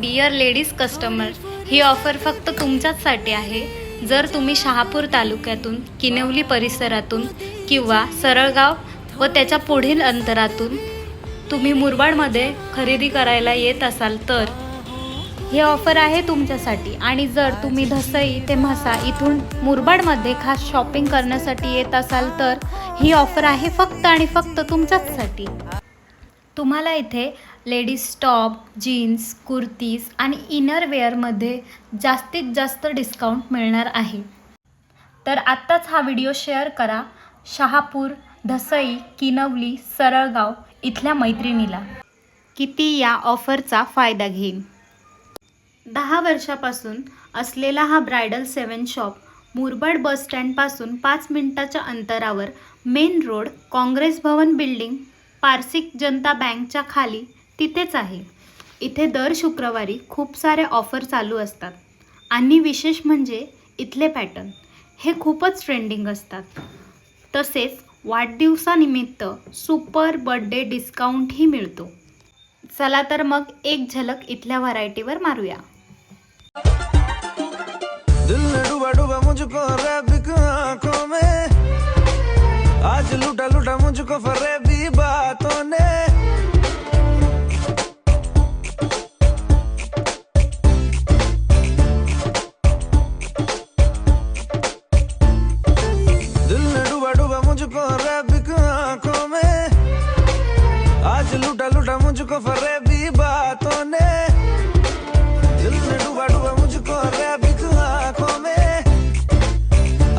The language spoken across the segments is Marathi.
डिअर लेडीज कस्टमर, ही ऑफर फक्त तुमच्याचसाठी आहे. जर तुम्ही शहापूर तालुक्यातून, किनवली परिसरातून किंवा सरळगाव व त्याच्या पुढील अंतरातून तुम्ही मुरबाडमध्ये खरेदी करायला येत असाल तर ही ऑफर आहे तुमच्यासाठी. आणि जर तुम्ही धसई ते म्हसा इथून मुरबाडमध्ये खास शॉपिंग करण्यासाठी येत असाल तर ही ऑफर आहे फक्त आणि फक्त तुमच्याचसाठी. तुम्हाला इथे लेडीज टॉप, जीन्स, कुर्तीज आणि इनरवेअरमध्ये जास्तीत जास्त डिस्काउंट मिळणार आहे. तर आत्ताच हा व्हिडिओ शेअर करा शहापूर, धसई, किनवली, सरळगाव इथल्या मैत्रिणीला की ती या ऑफरचा फायदा घेईल. 10 वर्षापासून असलेला हा ब्रायडल 7 शॉप मुरबाड बस स्टँडपासून 5 मिनिटाच्या अंतरावर मेन रोड, काँग्रेस भवन बिल्डिंग, पारसिक जनता बँकच्या खाली तिथेच आहे. इथे दर शुक्रवारी खूप सारे ऑफर चालू असतात आणि विशेष म्हणजे इथले पॅटर्न हे खूपच ट्रेंडिंग असतात. तसेच वाढदिवसानिमित्त सुपर बर्थडे डिस्काउंटही मिळतो. चला तर मग एक झलक इथल्या व्हरायटीवर मारूया. दिल ने डूबा डूबा मुझको रैबिक आंखों में, आज लूटा लूटा मुझको फरेबी बातों ने. दिल ने डूबा डूबा मुझको रैबिक आंखों में, आज लूटा लूटा मुझको फरेबी बातों ने. दिल ने डूबा डूबा मुझको रैबिक आंखों में,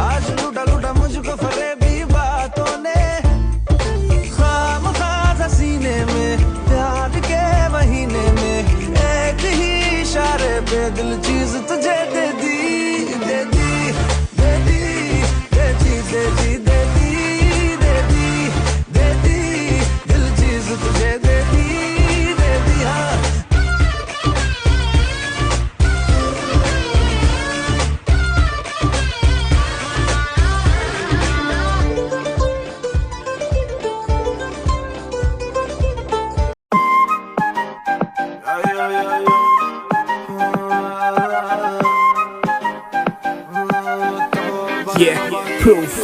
आज लूटा लूटा मुझको फरेबी बातों ने. खामखा सीने में प्यार के महीने में एक ही इशारे पे दिल चीज तुझे दे दी, दे दी, दे दी, दे दी, दे दी, दे दी, दे दी, दे दी, दिल चीज तुझे दे दी, दे दी. हाँ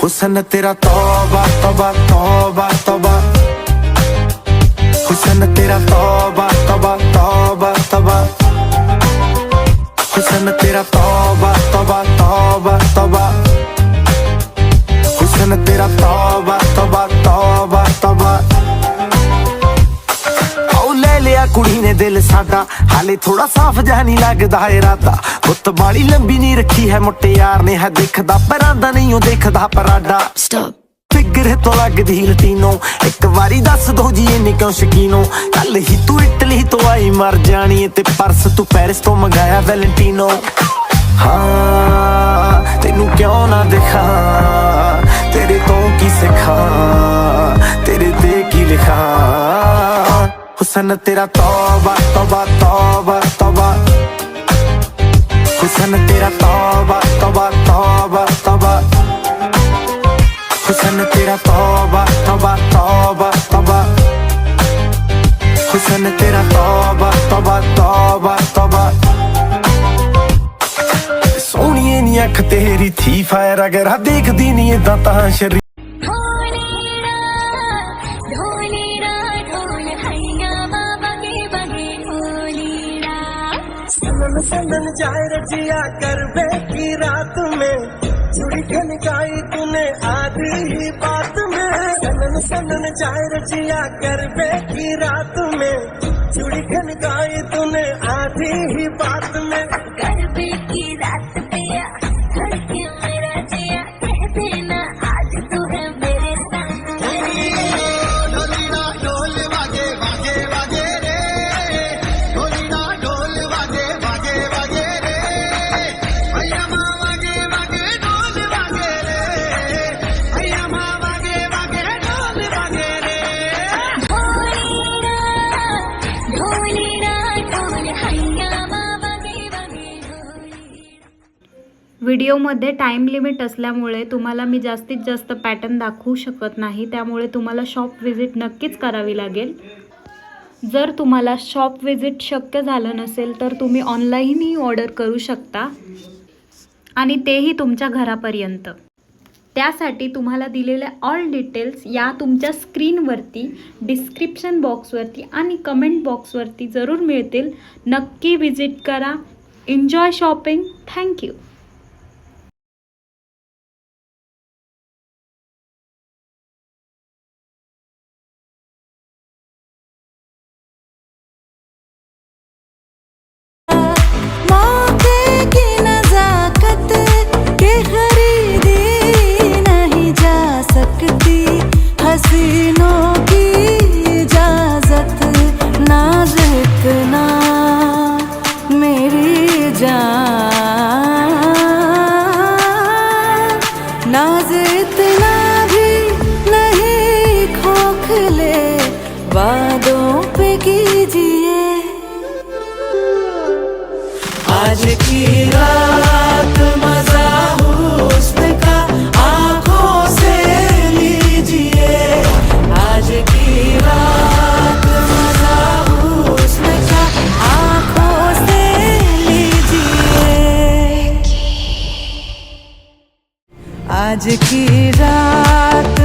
हुसन तेरा तौबा तौबा तौबा तौबा, हुसन तेरा तौबा तौबा तौबा तौबा, हुसन तेरा तौबा तौबा तौबा तौबा, हुसन तेरा तौबा तौबा तौबा तौबा. ले लिया कुड़ी ने दिल साडा, हाले थोड़ा साफ जहा नहीं लगदा इरादा. गुत्त बाली लंबी नहीं रखी है मुट्टे यार ने, है देखदा परांदा नहीं हो देखदा पराडा. फिगर तो लगदी लतीनो, एक बारी दस दो जी इन्ने क्यों शकीनो. कल ही तू इटली तो आई मर जानी है, ते परस तू पेरिस तो मंगाया वैलेंटिनो. हाँ तेनू क्यों ना दिखा, तेरे तो की सिखा, तेरे ते की लिखा. हुसन तेरा तौबा तौबा तौबा तौबा, हुसन तेरा तौबा तौबा तौबा तौबा, हुसन तेरा तौबा तौबा तौबा तौबा, हुसन तेरा तौबा तौबा तौबा तौबा. सोहणिए नी अख तेरी थी फायर, अगर देखदी नी इदां तां शरीर. सनन जाए रजिया करबे की रात में, चूड़ी खनकाई तूने आधी ही बात में. सनन सनन जाए रजिया करबे की रात में, चूड़ी खनकाई तूने आधी ही बात में. करबे की रात पिया धड़के मेरा जिया, कह देना आज तू है मेरे साथ. ढोल वागे वागे वागे रे, ढोलिना ढोल वागे वागे वागे रे, भैया माँ वागे वागे ढोल वागे रे, भैया माँ वागे वागे ढोल वागे रे. ढोलिना ढोल हैया माँ वागे वागे ढोलिना. व्हिडिओमध्ये टाईम लिमिट असल्यामुळे तुम्हाला मी जास्तीत जास्त पॅटर्न दाखवू शकत नाही, त्यामुळे तुम्हाला शॉप व्हिजिट नक्कीच करावी लागेल. जर तुम्हाला शॉप व्हिजिट शक्य झालं नसेल तर तुम्ही ऑनलाईनही ऑर्डर करू शकता आणि तेही तुमच्या घरापर्यंत. त्यासाठी तुम्हाला दिलेल्या ऑल डिटेल्स या तुमच्या स्क्रीनवरती, डिस्क्रिप्शन बॉक्सवरती आणि कमेंट बॉक्सवरती जरूर मिळतील. नक्की विजिट करा. Enjoy shopping. थँक्यू. मौके की नजाकत के खरीदी नहीं जा सकती, हसीनों की इजाजत नाज इतना मेरी जान, नाज इतना भी नहीं खोखले वादों पे कीजिए। आज की रात मजा हुस्न का आंखों से लीजिए, आज की रात मजा हुस्न का आंखों से लीजिए, आज की रात